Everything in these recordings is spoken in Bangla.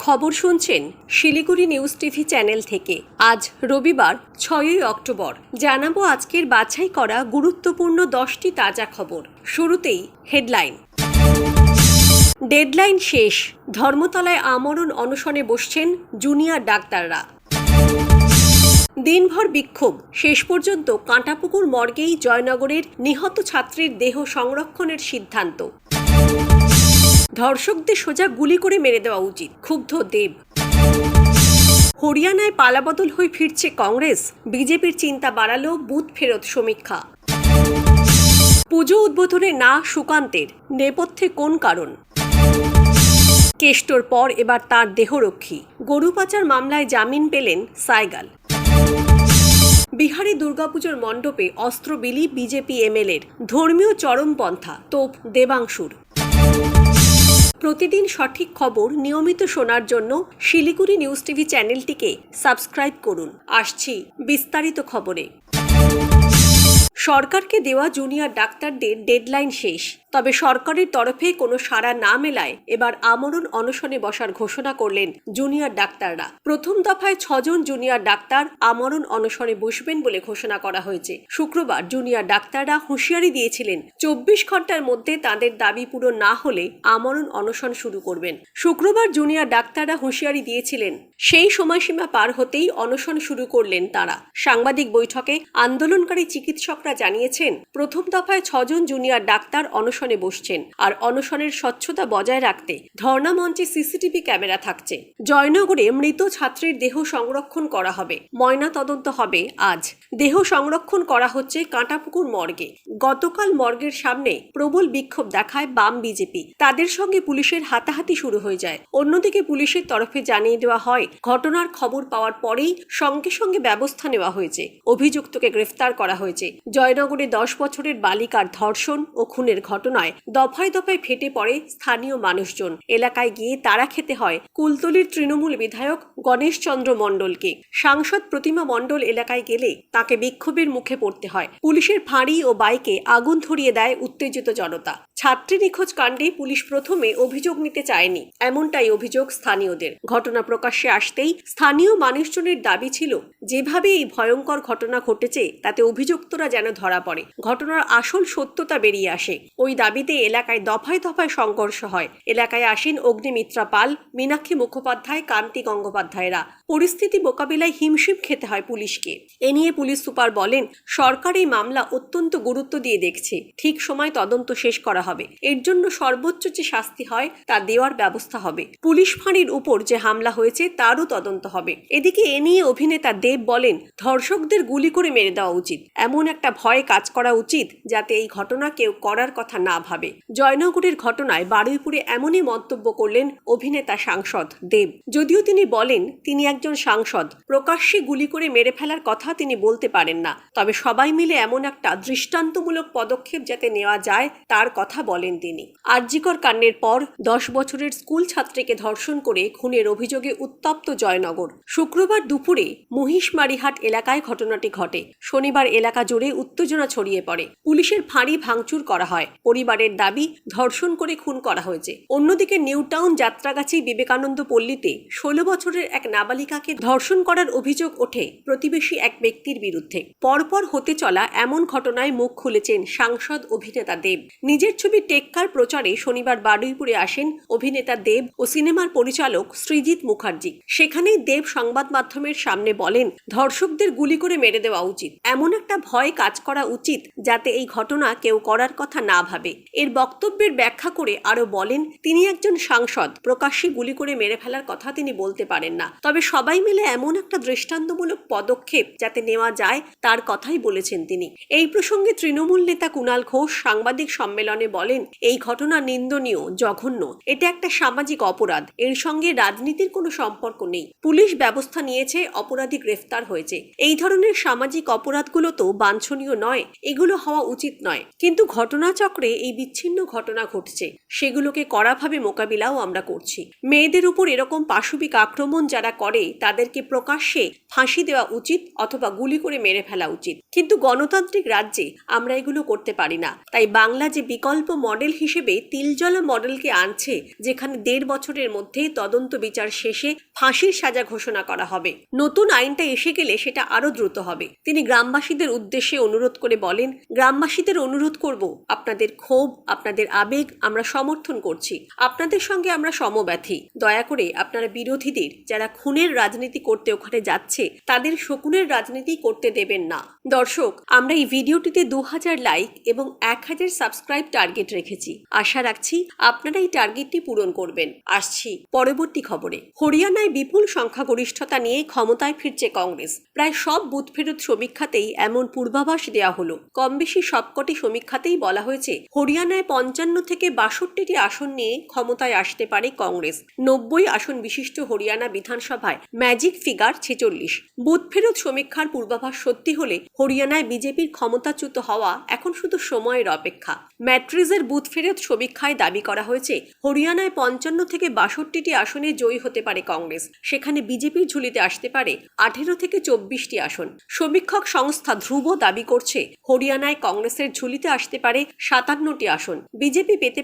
খবর শুনছেন শিলিগুড়ি নিউজ টিভি চ্যানেল থেকে। আজ রবিবার 6ই অক্টোবর। জানাবো আজকের বাছাই করা গুরুত্বপূর্ণ 10টি তাজা খবর। শুরুতেই হেডলাইন। ডেডলাইন শেষ, ধর্মতলায় আমরণ অনশনে বসছেন জুনিয়র ডাক্তাররা। দিনভর বিক্ষোভ, শেষ পর্যন্ত কাঁটাপুকুর মর্গেই জয়নগরের নিহত ছাত্রীর দেহ সংরক্ষণের সিদ্ধান্ত। ধর্ষকদের সোজা গুলি করে মেরে দেওয়া উচিত, ক্ষুব্ধ দেব। হরিয়ানায় পালাবদল হয়ে ফিরছে কংগ্রেস, বিজেপির চিন্তা বাড়ালো বুথ ফেরত সমীক্ষা। পুজো উদ্বোধনে না সুকান্তের, নেপথ্যে কোন কারণ? কেষ্টর পর এবার তার দেহরক্ষী। গরু পাচার মামলায় জামিন পেলেন সাইগাল। বিহারে দুর্গাপুজোর মণ্ডপে অস্ত্র বিলি বিজেপি এমএলএর, ধর্মীয় চরমপন্থা তোপ দেবাংশুর। প্রতিদিন সঠিক খবর নিয়মিত শোনার জন্য শিলিগুড়ি নিউজ টিভি চ্যানেলটিকে সাবস্ক্রাইব করুন। আসছি বিস্তারিত খবরে। সরকারকে দেওয়া জুনিয়র ডাক্তারদের ডেডলাইন শেষ, তবে সরকারের তরফে কোনো সাড়া না মেলায় এবার আমরণ অনশনে বসার ঘোষণা করলেন জুনিয়র ডাক্তাররা। প্রথম দফায় 6 জন জুনিয়র ডাক্তার আমরণ অনশনে বসবেন বলে ঘোষণা করা হয়েছে। শুক্রবার জুনিয়র ডাক্তাররা হুঁশিয়ারি দিয়েছিলেন 24 ঘন্টার মধ্যে তাদের দাবি পূরণ না হলে আমরণ অনশন শুরু করবেন। শুক্রবার জুনিয়র ডাক্তাররা হুঁশিয়ারি দিয়েছিলেন, সেই সময়সীমা পার হতেই অনশন শুরু করলেন তারা। সাংবাদিক বৈঠকে আন্দোলনকারী চিকিৎসকরা জানিয়েছেন, প্রথম দফায় 6 জন জুনিয়র ডাক্তার অনশনে বসছেন, আর অনশনের স্বচ্ছতা বজায় রাখতে ধর্ণা মঞ্চে সিসিটিভি ক্যামেরা থাকছে। জয়নগরে মৃত ছাত্রীর দেহ সংরক্ষণ করা হবে, ময়না তদন্ত হবে আজ। দেহ সংরক্ষণ করা হচ্ছে কাঁটাপুকুর মর্গে। গতকাল মর্গের সামনে প্রবল বিক্ষোভ দেখায় বাম বিজেপি, তাদের সঙ্গে পুলিশের হাতাহাতি শুরু হয়ে যায়। অন্যদিকে পুলিশের তরফে জানিয়ে দেওয়া হয়, ঘটনার খবর পাওয়ার পরেই সঙ্গে সঙ্গে ব্যবস্থা নেওয়া হয়েছে, অভিযুক্তকে গ্রেফতার করা হয়েছে। জয়নগরে 10 বছরের বালিকার ধর্ষণ ও খুনের ঘটনায় দফায় দফায় ফেটে পড়ে স্থানীয় মানুষজন। এলাকায় গিয়ে তারা খেতে হয় কুলতলির তৃণমূল বিধায়ক গণেশ চন্দ্র মণ্ডলকে। সাংসদ প্রতিমা মণ্ডল এলাকায় গেলে তাকে বিক্ষোভের মুখে পড়তে হয়। পুলিশের ফাঁড়ি ও বাইকে আগুন ধরিয়ে দেয় উত্তেজিত জনতা। ছাত্রী নিখোঁজ কাণ্ডে পুলিশ প্রথমে অভিযোগ নিতে চায়নি, এমনটাই অভিযোগ স্থানীয়দের। ঘটনা প্রকাশ্যে আসতেই স্থানীয় মানুষজনের দাবি ছিল, যেভাবে এই ভয়ঙ্কর ঘটনা ঘটেছে তাতে অভিযুক্তরা যেন ধরা পড়ে, ঘটনার আসল সত্যতা বেরিয়ে আসে। ওই দাবিতে এলাকায় দফায় দফায় সংঘর্ষ হয়। এলাকায় আসেন অগ্নিমিত্রা পাল, মীনাক্ষী মুখোপাধ্যায়, কান্তি গঙ্গোপাধ্যায়রা। পরিস্থিতি মোকাবিলায় হিমশিম খেতে হয় পুলিশকে। এ নিয়ে পুলিশ সুপার বলেন, সরকার এই মামলা অত্যন্ত গুরুত্ব দিয়ে দেখছে, ঠিক সময় তদন্ত শেষ করা হবে। এর জন্য সর্বোচ্চ যে শাস্তি হয় তা দেওয়ার ব্যবস্থা হবে। পুলিশ ফাঁড়ির উপর যে হামলা হয়েছে তারও তদন্ত হবে। এদিকে এ নিয়ে অভিনেতা দেব বলেন, ধর্ষকদের গুলি করে মেরে দেওয়া উচিত, এমন একটা ভয় কাজ করা উচিত যাতে এই ঘটনা কেউ করার কথা না ভাবে। জয়নগরের ঘটনায় বারুইপুরে এমনই মন্তব্য করলেন অভিনেতা সাংসদ দেব। যদিও তিনি বলেন তিনি একজন সাংসদ, প্রকাশ্যে গুলি করে মেরে ফেলার কথা তিনি বলতে পারেন না, তবে সবাই মিলে এমন একটা দৃষ্টান্তমূলক পদক্ষেপ যাতে নেওয়া যায় তার কথা বলেন তিনি। আরজিকর কাণ্ডের পর 10 বছরের স্কুল ছাত্রীকে ধর্ষণ করে খুনের অভিযোগে উত্তপ্ত জয়নগর। শুক্রবার দুপুরে মহিষমারিহাট এলাকায় ঘটনাটি ঘটে। শনিবার এলাকা জুড়ে উত্তেজনা ছড়িয়ে পড়ে। পুলিশের ফাঁড়ি ভাঙচুর করা হয়। পরিবারের দাবি, ধর্ষণ করে খুন করা হয়েছে। অন্যদিকে নিউটাউন যাত্রাগাছি বিবেকানন্দ পল্লীতে 16 বছরের এক নাবালিকাকে ধর্ষণ করার অভিযোগ ওঠে প্রতিবেশী এক ব্যক্তির বিরুদ্ধে। পরপর হতে চলা এমন ঘটনায় মুখ খুলেছেন সাংসদ অভিনেতা দেব। নিজের ছবি টেক্কার প্রচারে শনিবার বারুইপুরে আসেন অভিনেতা দেব ও সিনেমার পরিচালক সৃজিত মুখার্জি। সেখানেই দেব সংবাদ মাধ্যমের সামনে বলেন, ধর্ষকদের গুলি করে মেরে দেওয়া উচিত, এমন একটা ভয় কাজ করা উচিত যাতে এই ঘটনা কেউ করার কথা না ভাবে। এর বক্তব্যের ব্যাখ্যা করে আরো বলেন, তিনি একজন সাংসদ, প্রকাশ্যে গুলি করে মেরে ফেলার কথা তিনি বলতে পারেন না, তবে সবাই মিলে এমন একটা দৃষ্টান্তমূলক পদক্ষেপ যাতে নেওয়া যায় তার কথাই বলেছেন তিনি। এই প্রসঙ্গে তৃণমূল নেতা কুণাল ঘোষ সাংবাদিক সম্মেলনে বলেন, এই ঘটনা নিন্দনীয়, জঘন্য, এটা একটা সামাজিক অপরাধ, এর সঙ্গে রাজনীতির কোনো সম্পর্ক নেই। পুলিশ ব্যবস্থা নিয়েছে, অপরাধী গ্রেফতার হয়েছে। এই ধরনের সামাজিক অপরাধগুলো তো বাঞ্ছনীয় নয়, এগুলো হওয়া উচিত নয়, কিন্তু ঘটনাচক্রে এই বিচ্ছিন্ন ঘটনা ঘটছে, সেগুলোকে কড়াভাবে মোকাবিলাও আমরা করছি। মেয়েদের উপর এরকম পাশবিক আক্রমণ যারা করে হলে তাদেরকে প্রকাশ্যে ফাঁসি দেওয়া উচিত অথবা গুলি করে মেরে ফেলা উচিত। কিন্তু গণতান্ত্রিক রাজ্যে আমরা এগুলো করতে পারি না। তাই বাংলা যে বিকল্প মডেল হিসেবে তিলজলা মডেলকে আনছে, যেখানে 1.5 বছরের মধ্যে তদন্ত বিচার শেষে ফাঁসির সাজা ঘোষণা করা হবে, নতুন আইনটা এসে গেলে সেটা আরো দ্রুত হবে। তিনি গ্রামবাসীদের উদ্দেশ্যে অনুরোধ করে বলেন, গ্রামবাসীদের অনুরোধ করব, আপনাদের ক্ষোভ, আপনাদের আবেগ আমরা সমর্থন করছি, আপনাদের সঙ্গে আমরা সমব্যথী। দয়া করে আপনারা বিরোধীদের, যারা খুনের রাজনীতি করতে ওখানে যাচ্ছে, তাদের শকুনের রাজনীতি করতে দেবেন না। দর্শক, আমরা এই ভিডিওটিতে 2000 লাইক এবং 1000 সাবস্ক্রাইব টার্গেট রেখেছি। আশা রাখছি আপনারা এই টার্গেটটি পূরণ করবেন। আসছি পরবর্তী খবরে। হরিয়ানায় বিপুল সংখ্যাগরিষ্ঠতা নিয়ে ক্ষমতায় ফিরছে কংগ্রেস। প্রায় সব বুথ ফেরত সমীক্ষাতেই এমন পূর্বাভাস দেওয়া হলো। কম বেশি সবকটি সমীক্ষাতেই বলা হয়েছে হরিয়ানায় 55 থেকে 62টি আসন নিয়ে ক্ষমতায় আসতে পারে কংগ্রেস। 90 আসন বিশিষ্ট হরিয়ানা বিধানসভায় ম্যাজিক ফিগার 46। বুথ ফেরত সমীক্ষার পূর্বাভাস সত্যি হলে হরিয়ানায় বিজেপির ক্ষমতাচ্যুত হওয়া এখন শুধু সময়ের অপেক্ষা। ম্যাট্রিজের বুথ ফেরত সমীক্ষায় দাবি করা হয়েছে হরিয়ানায় 55 থেকে 62টি আসনে জয়ী হতে পারে কংগ্রেস। সেখানে বিজেপির ঝুলিতে আসতে পারে 18 থেকে 24টি আসন। সমীক্ষক সংস্থা ধ্রুব দাবি করছে হরিয়ানায় কংগ্রেসের ঝুলিতে আসতে পারে 57টি আসন, বিজেপি পেতে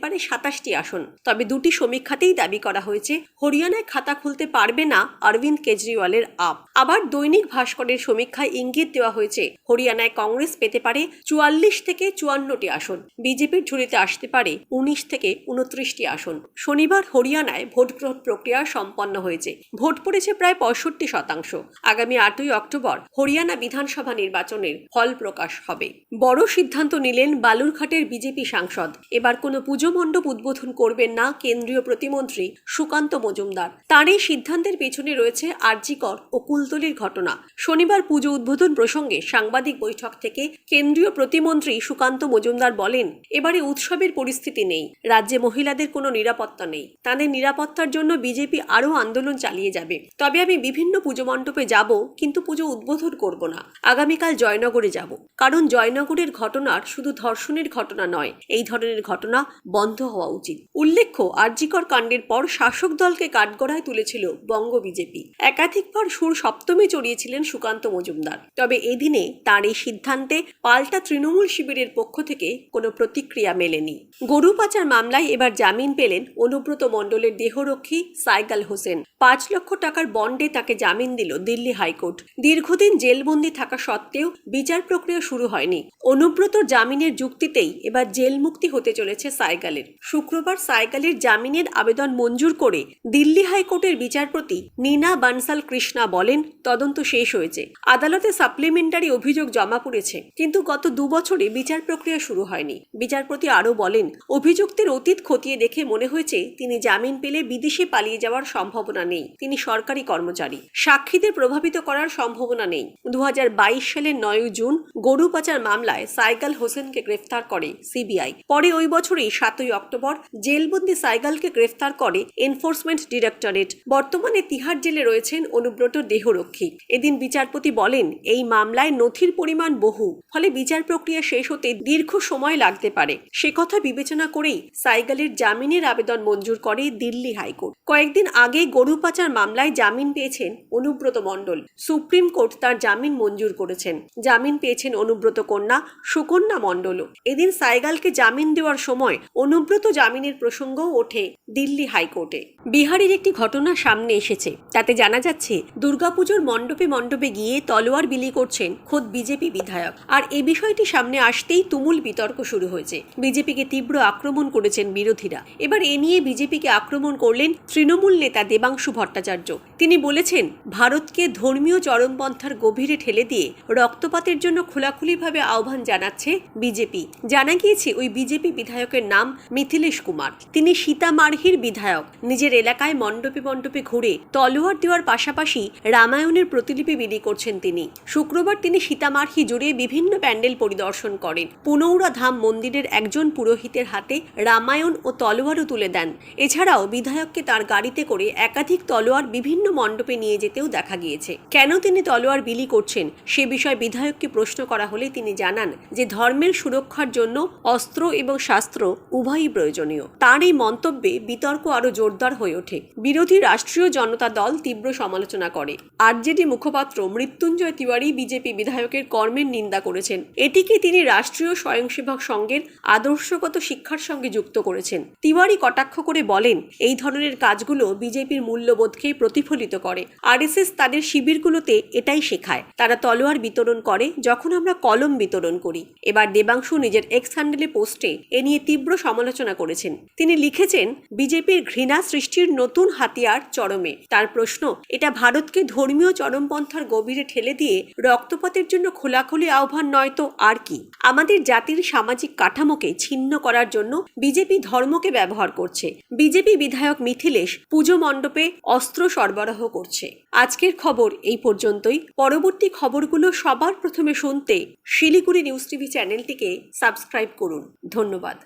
পারে 27টি আসন। তবে দুটি সমীক্ষাতেই দাবি করা হয়েছে হরিয়ানায় খাতা খুলতে পারবে না অরবিন্দ কেজরিওয়ালের আপ। আবার দৈনিক ভাস্করের সমীক্ষায় ইঙ্গিত দেওয়া হয়েছে হরিয়ানায় কংগ্রেস পেতে পারে 44 থেকে 54টি আসন, বিজেপির ঝুলিতে আসতে পারে 19 থেকে 29টি আসন। শনিবার হরিয়ানায় ভোট গ্রহণ প্রক্রিয়া সম্পন্ন হয়েছে। ভোট পড়েছে প্রায় 65%। আগামী 8ই অক্টোবর হরিয়ানা বিধানসভা নির্বাচনের ফল প্রকাশ হবে। বড় সিদ্ধান্ত নিলেন বালুরঘাটের বিজেপি সাংসদ। এবার কোনো পুজো মণ্ডপ উদ্বোধন করবেন না কেন্দ্রীয় প্রতিমন্ত্রী সুকান্ত মজুমদার। তার এই সিদ্ধান্তের পেছনে রয়েছে আরজিকর ও কুলতলির ঘটনা। শনিবার পুজো উদ্বোধন প্রসঙ্গে সাংবাদিক বৈঠক থেকে কেন্দ্রীয় প্রতিমন্ত্রী সুকান্ত মজুমদার বলেন, এবারে উৎসবের পরিস্থিতি নেই, রাজ্যে মহিলাদের কোনো নিরাপত্তা নেই, তাদের নিরাপত্তার জন্য বিজেপি আরও আন্দোলন চালিয়ে যাবে। তবে আমি বিভিন্ন পুজো মণ্ডপে যাব, কিন্তু পুজো উদ্বোধন করব না। আগামীকাল জয়নগরে যাব, কারণ জয়নগরের ঘটনার শুধু ধর্ষণের ঘটনা নয়, এই ধরনের ঘটনা বন্ধ হওয়া উচিত। উল্লেখ্য, আরজিকর কাণ্ডের পর শাসক দলকে কাঠগড়ায় তুলেছিল বঙ্গ বিজেপি। একাধিকবার সুর সপ্তমে চড়িয়েছিলেন সুকান্ত মজুমদার। তবে এদিনে তার এই সিদ্ধান্তে পাল্টা তৃণমূল শিবিরের পক্ষ থেকে কোনো প্রতিক্রিয়া মেলেনি। গরু পাচার মামলায় এবার জামিন পেলেন অনুব্রত মণ্ডলের দেহরক্ষী সাইগাল হোসেন। 5 লক্ষ টাকার বন্ডে তাকে জামিন দিল দিল্লি হাইকোর্ট। দীর্ঘদিন জেলবন্দি থাকা সত্ত্বেও বিচার প্রক্রিয়া শুরু হয়নি। অনুব্রতর জামিনের যুক্তিতেই এবার জেল মুক্তি হতে চলেছে সাইগালের। শুক্রবার সাইগালের জামিনের আবেদন মঞ্জুর করে দিল্লি হাইকোর্টের বিচারপতি নীনা বানসাল কৃষ্ণা বলেন, তদন্ত শেষ হয়েছে, আদালতে সাপ্লিমেন্টারি অভিযোগ জমা পড়েছে, কিন্তু গত 2 বছরে বিচার প্রক্রিয়া শুরু হয়নি। বিচারপতি আরও বলেন, অভিযুক্তের অতীত খতিয়ে দেখে মনে হয়েছে তিনি জামিন পেলে বিদেশে পালিয়ে যাওয়ার সম্ভাবনা নেই। তিনি সরকারি কর্মচারী, সাক্ষীদের প্রভাবিত করার সম্ভাবনা নেই। 2022 সালের 9 জুন গরু পাচার মামলায় সাইগাল হোসেনকে গ্রেফতার করে সিবিআই। পরে ওই বছরই 7ই অক্টোবর জেলবন্দি সাইগালকে গ্রেফতার করে এনফোর্সমেন্ট ডিরেক্টরেট। বর্তমানে তিহার জেলে রয়েছেন অনুব্রতর দেহরক্ষী। এদিন বিচারপতি বলেন, এই মামলায় নথির পরিমাণ বহু, ফলে বিচার প্রক্রিয়া শেষ হতে দীর্ঘ সময় লাগতে পারে। সে কথা বিবেচনা করেই সাইগালের জামিনের আবেদন মঞ্জুর করে দিল্লি হাইকোর্ট। কয়েকদিন আগে গরু পাচার মামলায় জামিন পেয়েছেন অনুব্রত মণ্ডল। সুপ্রিম কোর্ট তার জামিন মঞ্জুর করেছেন। জামিন পেয়েছেন অনুব্রত কন্যা সুকন্যা মণ্ডলও। এদিন সাইগালকে জামিন দেওয়ার সময় অনুব্রত জামিনের প্রসঙ্গও ওঠে দিল্লি হাইকোর্টে। বিহারের একটি ঘটনা সামনে এসেছে। তাতে জানা যাচ্ছে দুর্গাপুজোর মণ্ডপে মণ্ডপে গিয়ে তলোয়ার বিলি করছেন খোদ বিজেপি বিধায়ক। আর এই বিষয়টি সামনে আসতেই তুমুল বিতর্ক শুরু হয়েছে। বিজেপিকে তীব্র আক্রমণ করেছেন বিরোধীরা। এবার এ নিয়ে বিজেপিকে আক্রমণ করলেন তৃণমূল নেতা দেবাংশু ভট্টাচার্য। তিনি বলেছেন, ভারতকে ধর্মীয় চরমপন্থার গভীরে ঠেলে দিয়ে রক্তপাতের জন্য খোলাখুলিভাবে আহ্বান জানাচ্ছে বিজেপি। জানা গিয়েছে ওই বিজেপি বিধায়কের নাম মিথিলেশ কুমার। তিনি সীতামারহির বিধায়ক। নিজের এলাকায় মণ্ডপে মণ্ডপে ঘুরে তলোয়ার দেওয়ার পাশাপাশি রামায়ণের প্রতিলিপি বিলি করছেন তিনি। শুক্রবার তিনি সীতামারহি জুড়ে বিভিন্ন প্যান্ডেল পরিদর্শন করেন। পুনৌরা ধাম মন্দিরের একজন পুরোহিতের হাতে রামায়ণ ও তলোয়ারও তুলে দেন। এছাড়াও বিধায়ককে তার গাড়িতে করে একাধিক একাধিক তলোয়ার বিভিন্ন মণ্ডপে নিয়ে যেতেও দেখা গিয়েছে। কেন তিনি তলোয়ার বিলি করছেন সে বিষয়ে বিধায়ককে প্রশ্ন করা হলে তিনি জানান যে ধর্মের সুরক্ষার জন্য অস্ত্র এবং শাস্ত্র উভয়ই প্রয়োজনীয়। তার এই মন্তব্যে বিতর্ক আরো জোরদার হয়ে ওঠে। বিরোধী রাষ্ট্রীয় জনতা দল তীব্র সমালোচনা করে। আরজেডি মুখপাত্র মৃত্যুঞ্জয় তিওয়ারি বিজেপি বিধায়কের কর্মের নিন্দা করেছেন। এটিকে তিনি রাষ্ট্রীয় স্বয়ংসেবক সংঘের আদর্শগত শিক্ষার সঙ্গে যুক্ত করেছেন। তিওয়ারি কটাক্ষ করে বলেন, এই ধরনের কাজগুলো বিজেপির মূল্যবোধকে প্রতিফলিত করে। আরএসএস তাদের শিবিরগুলোতে এটাই শেখায়। তারা তলোয়ার বিতরণ করে যখন আমরা কলম বিতরণ করি। এবার দেবাংশু নিজের এক্স হ্যান্ডেলে পোস্টে এ নিয়ে তীব্র সমালোচনা করেছেন। তিনি লিখেছেন, বিজেপির ঘৃণা সৃষ্টির নতুন হাতিয়ার চরমে। তার প্রশ্ন, এটা ভারতকে ধর্মীয় চরমপন্থার গভীরে ঠেলে দিয়ে রক্তপাতের জন্য খোলাখুলি আহ্বান নয় তো আর কি? আমাদের জাতির সামাজিক কাঠামোকে ছিন্ন করার জন্য বিজেপি ধর্মকে ব্যবহার করছে। বিজেপি বিধায়ক মিথিলেশ পুজো মণ্ডপে অস্ত্র সরবরাহ করছে। আজকের খবর এই পর্যন্তই। পরবর্তী খবরগুলো সবার প্রথমে শুনতে শিলিগুড়ি নিউজ টিভি চ্যানেলটিকে সাবস্ক্রাইব করুন। ধন্যবাদ।